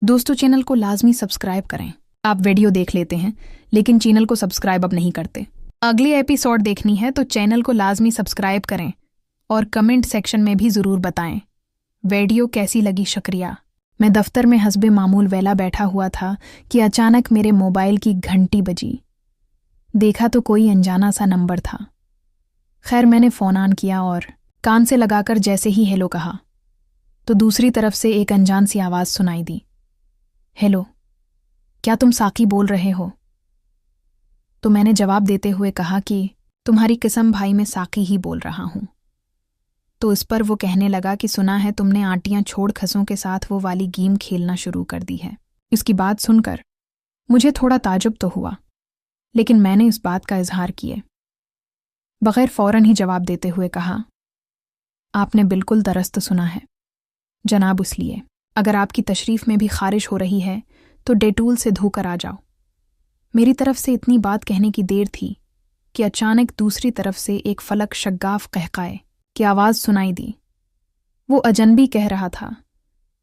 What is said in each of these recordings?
दोस्तों, चैनल को लाजमी सब्सक्राइब करें। आप वीडियो देख लेते हैं लेकिन चैनल को सब्सक्राइब अब नहीं करते। अगली एपिसोड देखनी है तो चैनल को लाजमी सब्सक्राइब करें और कमेंट सेक्शन में भी ज़रूर बताएं वीडियो कैसी लगी। शुक्रिया। मैं दफ्तर में हस्बे मामूल वेला बैठा हुआ था कि अचानक मेरे मोबाइल की घंटी बजी। देखा तो कोई अनजाना सा नंबर था। खैर, मैंने फ़ोन ऑन किया और कान से लगाकर जैसे ही हेलो कहा तो दूसरी तरफ से एक अनजान सी आवाज़ सुनाई दी। हेलो, क्या तुम साकी बोल रहे हो? तो मैंने जवाब देते हुए कहा कि तुम्हारी कसम भाई, मैं साकी ही बोल रहा हूं। तो इस पर वो कहने लगा कि सुना है तुमने आंटियां छोड़ खसों के साथ वो वाली गेम खेलना शुरू कर दी है। इसकी बात सुनकर मुझे थोड़ा ताजुब तो हुआ, लेकिन मैंने इस बात का इजहार किए बगैर फौरन ही जवाब देते हुए कहा, आपने बिल्कुल दरस्त सुना है जनाब। इसलिए अगर आपकी तशरीफ में भी खारिश हो रही है तो डेटूल से धोकर आ जाओ। मेरी तरफ से इतनी बात कहने की देर थी कि अचानक दूसरी तरफ से एक फलक शग्गाफ कहकाए की आवाज़ सुनाई दी। वो अजनबी कह रहा था,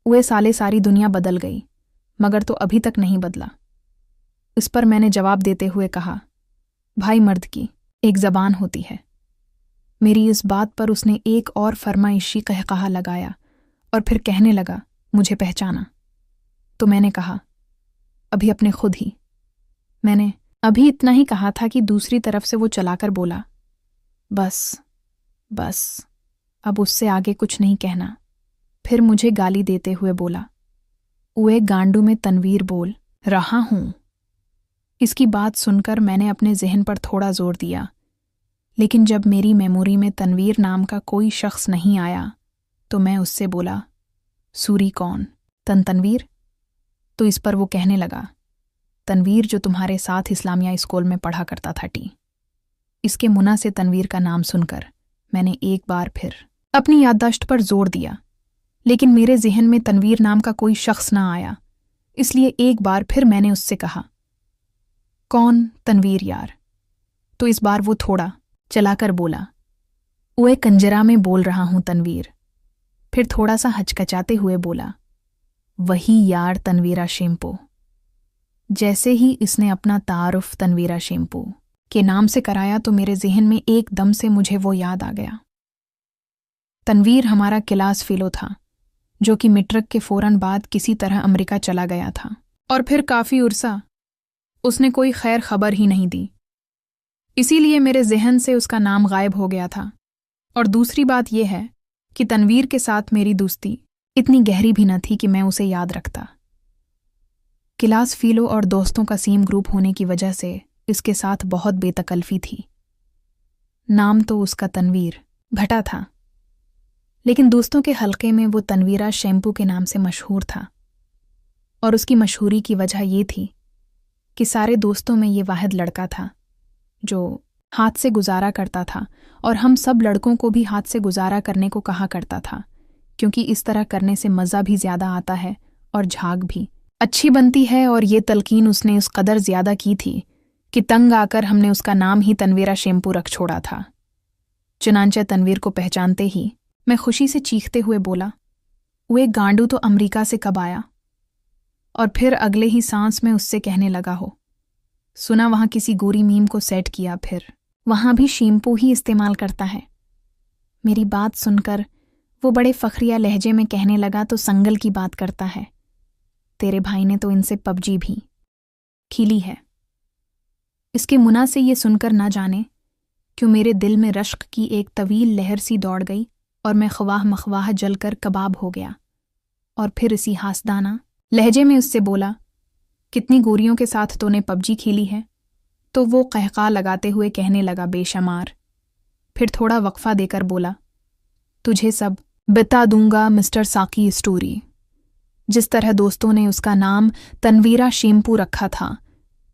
वे साले सारी दुनिया बदल गई मगर तो अभी तक नहीं बदला। इस पर मैंने जवाब देते हुए कहा, भाई, मर्द की एक ज़बान होती है। मेरी इस बात पर उसने एक और फरमाइशी कहकहा लगाया और फिर कहने लगा, मुझे पहचाना? तो मैंने कहा, अभी अपने खुद ही। मैंने अभी इतना ही कहा था कि दूसरी तरफ से वो चलाकर बोला, बस बस, अब उससे आगे कुछ नहीं कहना। फिर मुझे गाली देते हुए बोला, उए गांडू में तनवीर बोल रहा हूं। इसकी बात सुनकर मैंने अपने जहन पर थोड़ा जोर दिया, लेकिन जब मेरी मेमोरी में तनवीर नाम का कोई शख्स नहीं आया तो मैं उससे बोला, सूरी कौन? तनवीर? तो इस पर वो कहने लगा, तनवीर जो तुम्हारे साथ इस्लामिया स्कूल में पढ़ा करता था टी। इसके मुना से तनवीर का नाम सुनकर मैंने एक बार फिर अपनी याददाश्त पर जोर दिया, लेकिन मेरे जहन में तनवीर नाम का कोई शख्स ना आया। इसलिए एक बार फिर मैंने उससे कहा, कौन तनवीर यार? तो इस बार वो थोड़ा चलाकर बोला, ओए कंजरा में बोल रहा हूं तनवीर। फिर थोड़ा सा हचकचाते हुए बोला, वही यार तनवीरा शेम्पू। जैसे ही इसने अपना तारुफ तनवीरा शेम्पू के नाम से कराया तो मेरे जहन में एकदम से मुझे वो याद आ गया। तनवीर हमारा क्लास फेलो था जो कि मैट्रिक के फौरन बाद किसी तरह अमेरिका चला गया था और फिर काफ़ी उर्सा उसने कोई खैर खबर ही नहीं दी। इसीलिए मेरे जहन से उसका नाम गायब हो गया था। और दूसरी बात यह है कि तनवीर के साथ मेरी दोस्ती इतनी गहरी भी न थी कि मैं उसे याद रखता। क्लास फीलो और दोस्तों का सेम ग्रुप होने की वजह से इसके साथ बहुत बेतकल्फी थी। नाम तो उसका तनवीर भट्टा था, लेकिन दोस्तों के हलके में वो तनवीरा शैम्पू के नाम से मशहूर था। और उसकी मशहूरी की वजह ये थी कि सारे दोस्तों में ये वाहिद लड़का था जो हाथ से गुजारा करता था, और हम सब लड़कों को भी हाथ से गुजारा करने को कहा करता था, क्योंकि इस तरह करने से मज़ा भी ज़्यादा आता है और झाग भी अच्छी बनती है। और ये तलकीन उसने उस कदर ज़्यादा की थी कि तंग आकर हमने उसका नाम ही तनवीरा शैम्पू रख छोड़ा था। चुनांचे तनवीर को पहचानते ही मैं खुशी से चीखते हुए बोला, वे गांडू तो अमरीका से कब आया? और फिर अगले ही सांस में उससे कहने लगा हो, सुना वहाँ किसी गोरी मीम को सेट किया, फिर वहाँ भी शैम्पू ही इस्तेमाल करता है। मेरी बात सुनकर वो बड़े फखरिया लहजे में कहने लगा, तो संगल की बात करता है, तेरे भाई ने तो इनसे पबजी भी खीली है। इसके मुना से ये सुनकर ना जाने क्यों मेरे दिल में रश्क की एक तवील लहर सी दौड़ गई और मैं ख्वाह मख्वाह जलकर कबाब हो गया। और फिर इसी हासदाना लहजे में उससे बोला, कितनी गोरियों के साथ तूने पबजी खेली है? तो वो कहका लगाते हुए कहने लगा, बेशुमार। फिर थोड़ा वक्फा देकर बोला, तुझे सब बता दूंगा मिस्टर साकी स्टोरी। जिस तरह दोस्तों ने उसका नाम तनवीरा शैम्पू रखा था,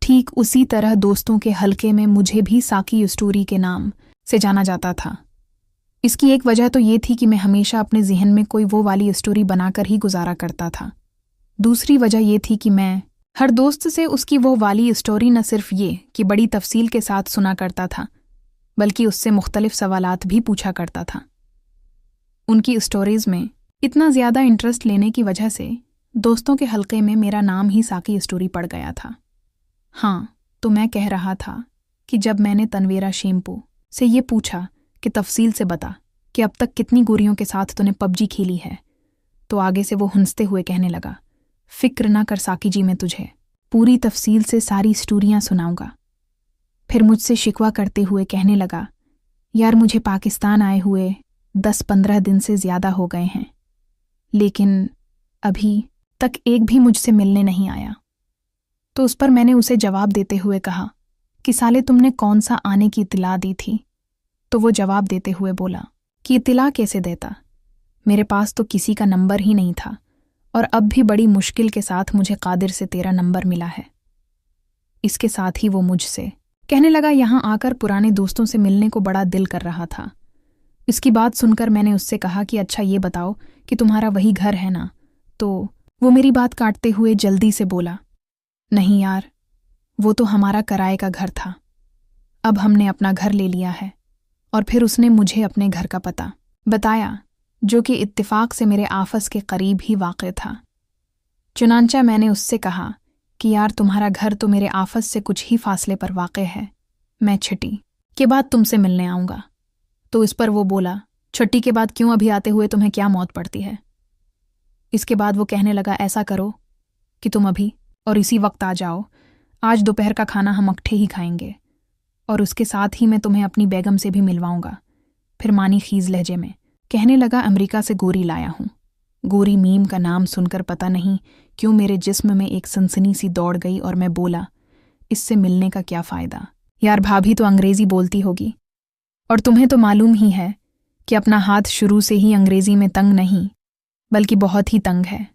ठीक उसी तरह दोस्तों के हलके में मुझे भी साकी स्टोरी के नाम से जाना जाता था। इसकी एक वजह तो ये थी कि मैं हमेशा अपने जहन में कोई वो वाली स्टोरी बनाकर ही गुजारा करता था। दूसरी वजह ये थी कि मैं हर दोस्त से उसकी वो वाली स्टोरी न सिर्फ ये कि बड़ी तफसील के साथ सुना करता था, बल्कि उससे मुख्तलिफ सवालात भी पूछा करता था। उनकी स्टोरीज में इतना ज़्यादा इंटरेस्ट लेने की वजह से दोस्तों के हल्के में मेरा नाम ही साकी स्टोरी पड़ गया था। हाँ, तो मैं कह रहा था कि जब मैंने तनवीरा शेम्पू से ये पूछा कि तफसील से बता कि अब तक कितनी गोरियों के साथ तूने पबजी खेली है, तो आगे से वो हंसते हुए कहने लगा, फिक्र ना कर साकी जी, मैं तुझे पूरी तफसील से सारी स्टोरियां सुनाऊंगा। फिर मुझसे शिकवा करते हुए कहने लगा, यार मुझे पाकिस्तान आए हुए 10-15 दिन से ज़्यादा हो गए हैं, लेकिन अभी तक एक भी मुझसे मिलने नहीं आया। तो उस पर मैंने उसे जवाब देते हुए कहा कि साले तुमने कौन सा आने की इत्तला दी थी? तो वो जवाब देते हुए बोला कि इत्तला कैसे देता, मेरे पास तो किसी का नंबर ही नहीं था, और अब भी बड़ी मुश्किल के साथ मुझे कादिर से तेरा नंबर मिला है। इसके साथ ही वो मुझसे कहने लगा, यहाँ आकर पुराने दोस्तों से मिलने को बड़ा दिल कर रहा था। इसकी बात सुनकर मैंने उससे कहा कि अच्छा ये बताओ कि तुम्हारा वही घर है ना? तो वो मेरी बात काटते हुए जल्दी से बोला, नहीं यार, वो तो हमारा किराए का घर था, अब हमने अपना घर ले लिया है। और फिर उसने मुझे अपने घर का पता बताया, जो कि इत्तेफाक से मेरे आफस के करीब ही वाक़ था। चुनांचा मैंने उससे कहा कि यार तुम्हारा घर तो मेरे आफस से कुछ ही फासले पर वाक़ है, मैं छुट्टी के बाद तुमसे मिलने आऊँगा। तो इस पर वो बोला, छुट्टी के बाद क्यों, अभी आते हुए तुम्हें क्या मौत पड़ती है? इसके बाद वो कहने लगा, ऐसा करो कि तुम अभी और इसी वक्त आ जाओ, आज दोपहर का खाना हम इकट्ठे ही खाएंगे, और उसके साथ ही मैं तुम्हें अपनी बेगम से भी मिलवाऊंगा। फिर मानी खीज लहजे में कहने लगा, अमेरिका से गोरी लाया हूँ। गोरी मीम का नाम सुनकर पता नहीं क्यों मेरे जिस्म में एक सनसनी सी दौड़ गई और मैं बोला, इससे मिलने का क्या फ़ायदा यार, भाभी तो अंग्रेज़ी बोलती होगी, और तुम्हें तो मालूम ही है कि अपना हाथ शुरू से ही अंग्रेज़ी में तंग नहीं बल्कि बहुत ही तंग है।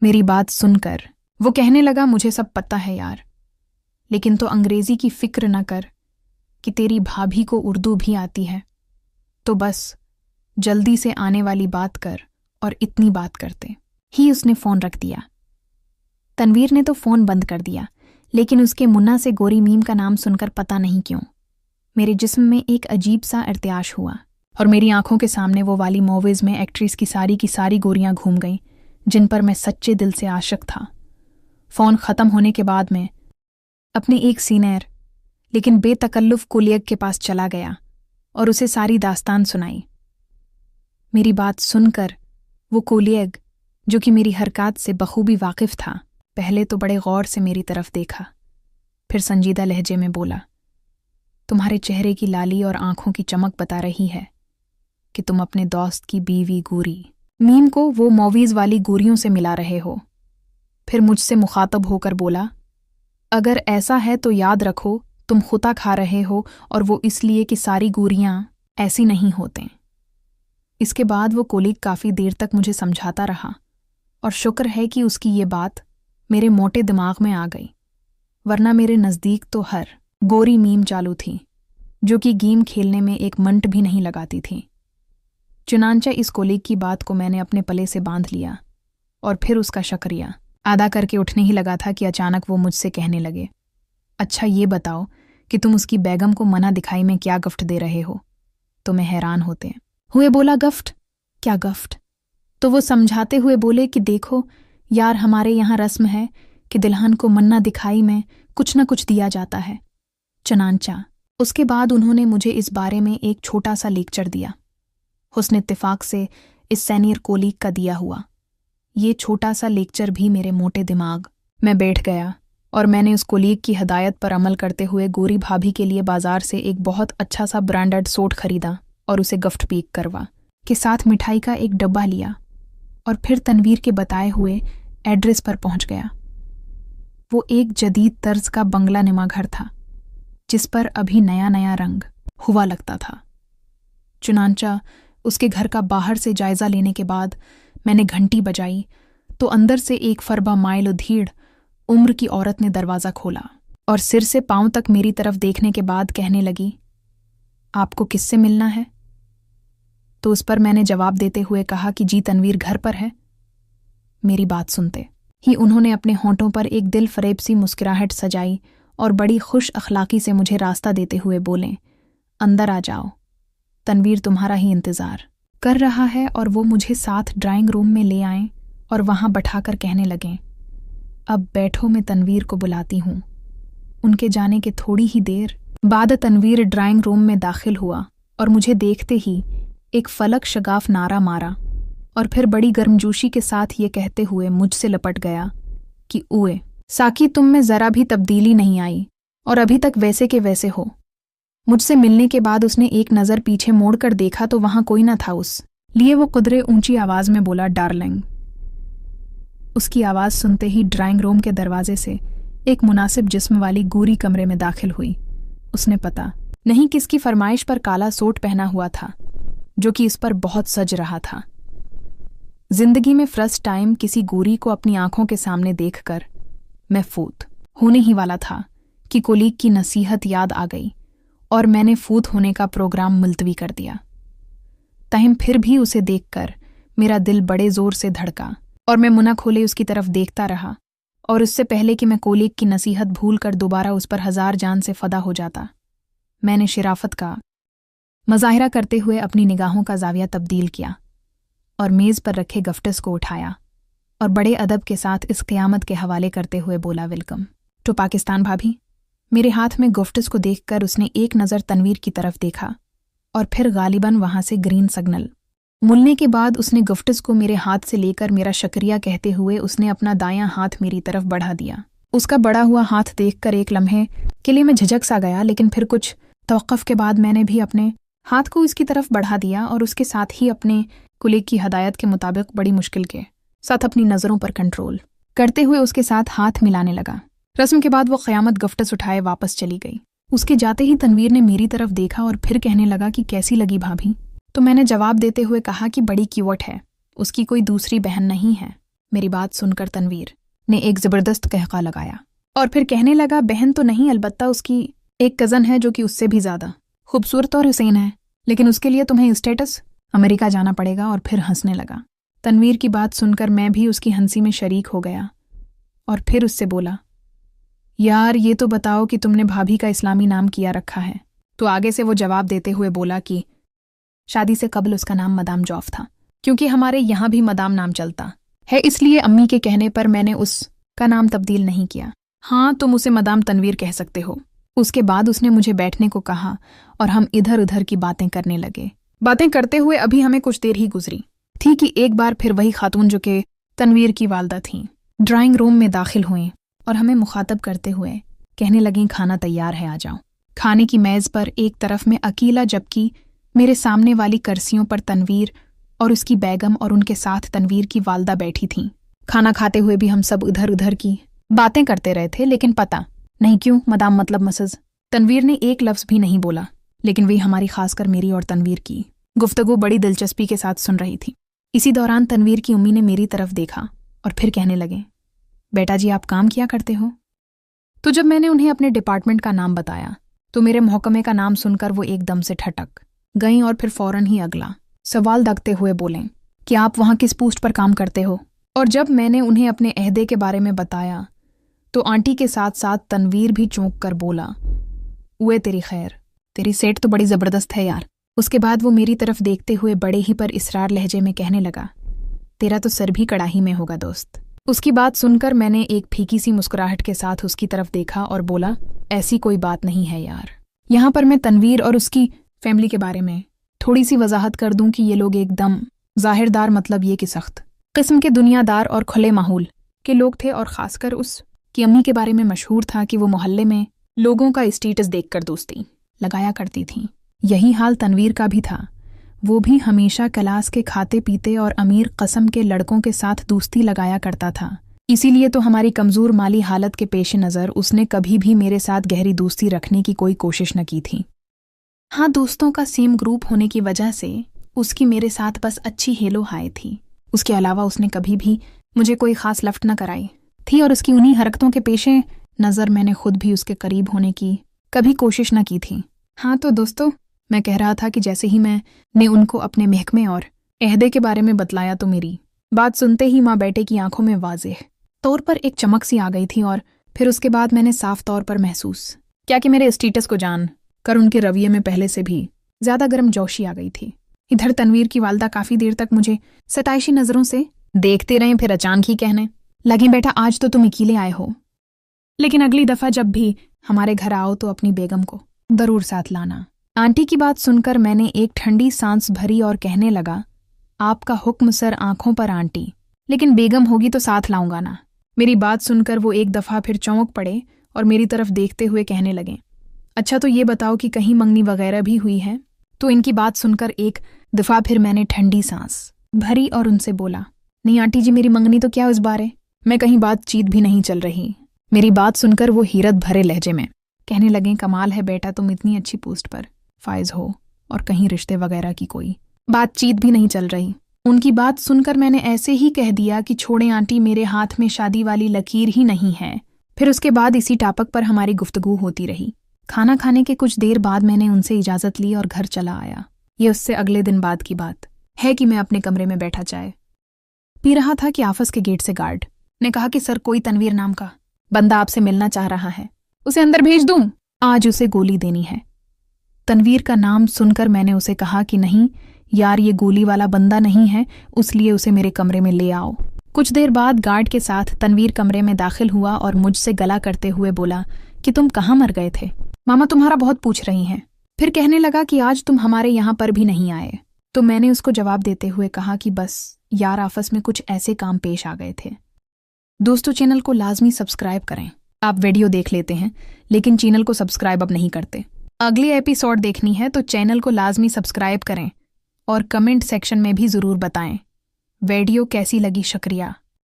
मेरी बात सुनकर वो कहने लगा, मुझे सब पता है यार, लेकिन तो अंग्रेज़ी की फ़िक्र न कर कि तेरी भाभी को उर्दू भी आती है, तो बस जल्दी से आने वाली बात कर। और इतनी बात करते ही उसने फ़ोन रख दिया। तनवीर ने तो फ़ोन बंद कर दिया, लेकिन उसके मुन्ना से गोरी मीम का नाम सुनकर पता नहीं क्यों मेरे जिस्म में एक अजीब सा इर्तियाश हुआ, और मेरी आंखों के सामने वो वाली मूवीज़ में एक्ट्रेस की सारी गोरियां घूम गईं जिन पर मैं सच्चे दिल से आशिक था। फ़ोन ख़त्म होने के बाद में अपने एक सीनियर लेकिन बेतकल्लुफ़ कुलियग के पास चला गया और उसे सारी दास्तान सुनाई। मेरी बात सुनकर वो कुलियग, जो कि मेरी हरकत से बखूबी वाकिफ़ था, पहले तो बड़े गौर से मेरी तरफ देखा, फिर संजीदा लहजे में बोला, तुम्हारे चेहरे की लाली और आंखों की चमक बता रही है कि तुम अपने दोस्त की बीवी गोरी मीम को वो मूवीज़ वाली गोरियों से मिला रहे हो। फिर मुझसे मुखातब होकर बोला, अगर ऐसा है तो याद रखो तुम खुता खा रहे हो, और वो इसलिए कि सारी गोरियां ऐसी नहीं होते। इसके बाद वो कोलीग काफ़ी देर तक मुझे समझाता रहा, और शुक्र है कि उसकी ये बात मेरे मोटे दिमाग में आ गई, वरना मेरे नज़दीक तो हर गोरी मीम चालू थी, जो कि गेम खेलने में एक मिनट भी नहीं लगाती थी। चुनांचा इस कोलीग की बात को मैंने अपने पले से बांध लिया, और फिर उसका शुक्रिया अदा करके उठने ही लगा था कि अचानक वो मुझसे कहने लगे, अच्छा ये बताओ कि तुम उसकी बेगम को मना दिखाई में क्या गिफ्ट दे रहे हो? तो मैं हैरान होते हुए बोला, गिफ्ट? क्या गिफ्ट? तो वो समझाते हुए बोले कि देखो यार, हमारे यहाँ रस्म है कि दुल्हन को मन्ना दिखाई में कुछ न कुछ दिया जाता है। चुनांचा उसके बाद उन्होंने मुझे इस बारे में एक छोटा सा लेक्चर दिया, हुस्न इत्तेफाक से इस सीनियर कोलीग का दिया हुआ। ये छोटा सा लेक्चर भी मेरे मोटे दिमाग में बैठ गया, और मैंने उस कोलीग की हदायत पर अमल करते हुए गोरी भाभी के लिए बाजार से एक बहुत अच्छा सा ब्रांडेड सूट खरीदा और उसे गिफ्ट पैक करवा के साथ मिठाई का एक डब्बा लिया, और फिर तनवीर के बताए हुए एड्रेस पर पहुंच गया। वो एक जदीद तर्ज का बंगला नुमा घर था, जिस पर अभी नया नया रंग हुआ लगता था। चुनांचा उसके घर का बाहर से जायजा लेने के बाद मैंने घंटी बजाई तो अंदर से एक फरबा माइल उधीड़ उम्र की औरत ने दरवाज़ा खोला और सिर से पांव तक मेरी तरफ देखने के बाद कहने लगी, आपको किससे मिलना है? तो उस पर मैंने जवाब देते हुए कहा कि जी तनवीर घर पर है। मेरी बात सुनते ही उन्होंने अपने होंठों पर एक दिल फरेब सी मुस्कुराहट सजाई और बड़ी खुश अखलाकी से मुझे रास्ता देते हुए बोले, अंदर आ जाओ, तनवीर तुम्हारा ही इंतज़ार कर रहा है। और वो मुझे साथ ड्राइंग रूम में ले आए और वहां बैठाकर कहने लगे, अब बैठो, मैं तनवीर को बुलाती हूं। उनके जाने के थोड़ी ही देर बाद तनवीर ड्राइंग रूम में दाखिल हुआ और मुझे देखते ही एक फलक शगाफ नारा मारा और फिर बड़ी गर्मजोशी के साथ ये कहते हुए मुझसे लपट गया कि उए साकी, तुम में जरा भी तब्दीली नहीं आई और अभी तक वैसे के वैसे हो। मुझसे मिलने के बाद उसने एक नज़र पीछे मोड़कर देखा तो वहां कोई न था। उस लिए वो कुदरे ऊंची आवाज में बोला, डार्लिंग। उसकी आवाज सुनते ही ड्राइंग रूम के दरवाजे से एक मुनासिब जिस्म वाली गोरी कमरे में दाखिल हुई। उसने पता नहीं किसकी फरमाइश पर काला सूट पहना हुआ था, जो कि इस पर बहुत सज रहा था। जिंदगी में फर्स्ट टाइम किसी गोरी को अपनी आंखों के सामने देखकर मैं फूत होने ही वाला था कि कोलीग की नसीहत याद आ गई और मैंने फूत होने का प्रोग्राम मुलतवी कर दिया। ताहिम फिर भी उसे देखकर मेरा दिल बड़े जोर से धड़का और मैं मुना खोले उसकी तरफ देखता रहा, और उससे पहले कि मैं कोलीग की नसीहत भूलकर दोबारा उस पर 1000 जान से फदा हो जाता, मैंने शराफत का मज़ाहिरा करते हुए अपनी निगाहों का जाविया तब्दील किया और मेज़ पर रखे गफ्टस को उठाया और बड़े अदब के साथ इस क़यामत के हवाले करते हुए बोला, वेलकम टू पाकिस्तान भाभी। मेरे हाथ में गफ्टस को देखकर उसने एक नज़र तनवीर की तरफ देखा और फिर गालिबन वहां से ग्रीन सिग्नल मुलने के बाद उसने गफ्टस को मेरे हाथ से लेकर मेरा शुक्रिया कहते हुए उसने अपना दायां हाथ मेरी तरफ बढ़ा दिया। उसका बढ़ा हुआ हाथ देखकर एक लम्हे के लिए मैं झिझक सा गया, लेकिन फिर कुछ तवक्कुफ के बाद मैंने भी अपने हाथ को उसकी तरफ बढ़ा दिया और उसके साथ ही अपने कुलीग की हदायत के मुताबिक बड़ी मुश्किल के साथ अपनी नज़रों पर कंट्रोल करते हुए उसके साथ हाथ मिलाने लगा। रस्म के बाद वो क़यामत गफ्टस उठाए वापस चली गई। उसके जाते ही तनवीर ने मेरी तरफ देखा और फिर कहने लगा कि कैसी लगी भाभी। तो मैंने जवाब देते हुए कहा कि बड़ी क्यूट है, उसकी कोई दूसरी बहन नहीं है। मेरी बात सुनकर तनवीर ने एक ज़बरदस्त कहका लगाया और फिर कहने लगा, बहन तो नहीं, अलबत्ता उसकी एक कज़न है जो कि उससे भी ज़्यादा खूबसूरत और हुसैन है, लेकिन उसके लिए तुम्हें स्टेटस अमेरिका जाना पड़ेगा। और फिर हंसने लगा। तनवीर की बात सुनकर मैं भी उसकी हंसी में शरीक हो गया और फिर उससे बोला, यार ये तो बताओ कि तुमने भाभी का इस्लामी नाम किया रखा है। तो आगे से वो जवाब देते हुए बोला कि शादी से कबल उसका नाम मदाम जौफ था, क्योंकि हमारे यहाँ भी मदाम नाम चलता है, इसलिए अम्मी के कहने पर मैंने उसका नाम तब्दील नहीं किया। हाँ, तुम उसे मदाम तनवीर कह सकते हो। उसके बाद उसने मुझे बैठने को कहा और हम इधर उधर की बातें करने लगे। बातें करते हुए अभी हमें कुछ देर ही गुजरी थी कि एक बार फिर वही खातून जो कि तनवीर की वालदा थीं ड्राइंग रूम में दाखिल हुई और हमें मुखातब करते हुए कहने लगीं, खाना तैयार है, आ जाओ। खाने की मेज़ पर एक तरफ में अकीला, जबकि मेरे सामने वाली कुर्सियों पर तनवीर और उसकी बेगम और उनके साथ तनवीर की वालदा बैठी थीं। खाना खाते हुए भी हम सब इधर उधर की बातें करते रहे थे, लेकिन पता नहीं क्यों मदाम मतलब मसज तनवीर ने एक लफ्ज़ भी नहीं बोला, लेकिन वे हमारी खासकर मेरी और तनवीर की गुफ्तगू बड़ी दिलचस्पी के साथ सुन रही थी। इसी दौरान तनवीर की उम्मी ने मेरी तरफ देखा और फिर कहने लगे, बेटा जी आप काम किया करते हो? तो जब मैंने उन्हें अपने डिपार्टमेंट का नाम बताया तो मेरे महकमे का नाम सुनकर वो एकदम से ठटक गईं और फिर फौरन ही अगला सवाल दागते हुए बोलें कि आप वहाँ किस पोस्ट पर काम करते हो। और जब मैंने उन्हें अपने अहदे के बारे में बताया तो आंटी के साथ साथ तनवीर भी चौंक कर बोला, उए तेरी खैर, तेरी सेठ तो बड़ी ज़बरदस्त है यार। उसके बाद वो मेरी तरफ देखते हुए बड़े ही पर इसरार लहजे में कहने लगा, तेरा तो सर भी कड़ाही में होगा दोस्त। उसकी बात सुनकर मैंने एक फीकी सी मुस्कुराहट के साथ उसकी तरफ देखा और बोला, ऐसी कोई बात नहीं है यार। यहाँ पर मैं तनवीर और उसकी फैमिली के बारे में थोड़ी सी वजाहत कर दूं कि ये लोग एकदम जाहिरदार, मतलब ये कि सख्त किस्म के दुनियादार और खुले माहौल के लोग थे, और ख़ासकर उस की अम्मी के बारे में मशहूर था कि वो मोहल्ले में लोगों का स्टेटस देखकर दोस्ती लगाया करती थीं। यही हाल तनवीर का भी था। वो भी हमेशा क्लास के खाते पीते और अमीर कस्म के लड़कों के साथ दोस्ती लगाया करता था। इसीलिए तो हमारी कमज़ोर माली हालत के पेश नज़र उसने कभी भी मेरे साथ गहरी दोस्ती रखने की कोई कोशिश न की थी। हाँ, दोस्तों का सेम ग्रुप होने की वजह से उसकी मेरे साथ बस अच्छी हेलो हाय थी। उसके अलावा उसने कभी भी मुझे कोई ख़ास लफ्ट न कराई थी, और उसकी उन्हीं हरकतों के पेशे नज़र मैंने खुद भी उसके करीब होने की कभी कोशिश न की थी। हाँ तो दोस्तों, मैं कह रहा था कि जैसे ही मैंने उनको अपने महकमे और अहदे के बारे में बतलाया तो मेरी बात सुनते ही माँ बेटे की आंखों में वाज़ेह तौर पर एक चमक सी आ गई थी, और फिर उसके बाद मैंने साफ तौर पर महसूस क्या कि मेरे स्टेटस को जान कर उनके रवैये में पहले से भी ज़्यादा गर्म जोशी आ गई थी। इधर तनवीर की वालदा काफ़ी देर तक मुझे सताइशी नज़रों से देखते रहें फिर अचानक ही कहने लगे बेटा आज तो तुम अकेले आए हो, लेकिन अगली दफा जब भी हमारे घर आओ तो अपनी बेगम को जरूर साथ लाना। आंटी की बात सुनकर मैंने एक ठंडी सांस भरी और कहने लगा, आपका हुक्म सर आंखों पर आंटी, लेकिन बेगम होगी तो साथ लाऊंगा ना। मेरी बात सुनकर वो एक दफा फिर चौंक पड़े और मेरी तरफ देखते हुए कहने लगे, अच्छा तो ये बताओ कि कहीं मंगनी वगैरह भी हुई है। तो इनकी बात सुनकर एक दफा फिर मैंने ठंडी सांस भरी और उनसे बोला, नहीं आंटी जी मेरी मंगनी तो क्या इस बारे मैं कहीं बातचीत भी नहीं चल रही। मेरी बात सुनकर वो हैरत भरे लहजे में कहने लगे, कमाल है बेटा तुम इतनी अच्छी पोस्ट पर फाइज हो और कहीं रिश्ते वगैरह की कोई बातचीत भी नहीं चल रही। उनकी बात सुनकर मैंने ऐसे ही कह दिया कि छोड़े आंटी मेरे हाथ में शादी वाली लकीर ही नहीं है। फिर उसके बाद इसी टॉपिक पर हमारी गुफ्तगू होती रही। खाना खाने के कुछ देर बाद मैंने उनसे इजाज़त ली और घर चला आया। ये उससे अगले दिन बाद की बात है कि मैं अपने कमरे में बैठा चाय पी रहा था कि ऑफिस के गेट से गार्ड ने कहा कि सर कोई तनवीर नाम का बंदा आपसे मिलना चाह रहा है, उसे अंदर भेज दूं, आज उसे गोली देनी है। तनवीर का नाम सुनकर मैंने उसे कहा कि नहीं यार ये गोली वाला बंदा नहीं है, उसलिए उसे मेरे कमरे में ले आओ। कुछ देर बाद गार्ड के साथ तनवीर कमरे में दाखिल हुआ और मुझसे गला करते हुए बोला कि तुम कहाँ मर गए थे, मामा तुम्हारा बहुत पूछ रही हैं। फिर कहने लगा कि आज तुम हमारे यहाँ पर भी नहीं आए। तो मैंने उसको जवाब देते हुए कहा कि बस यार आपस में कुछ ऐसे काम पेश आ गए थे। दोस्तों चैनल को लाजमी सब्सक्राइब करें। आप वीडियो देख लेते हैं लेकिन चैनल को सब्सक्राइब अब नहीं करते। अगली एपिसोड देखनी है तो चैनल को लाजमी सब्सक्राइब करें और कमेंट सेक्शन में भी ज़रूर बताएं वीडियो कैसी लगी। शुक्रिया।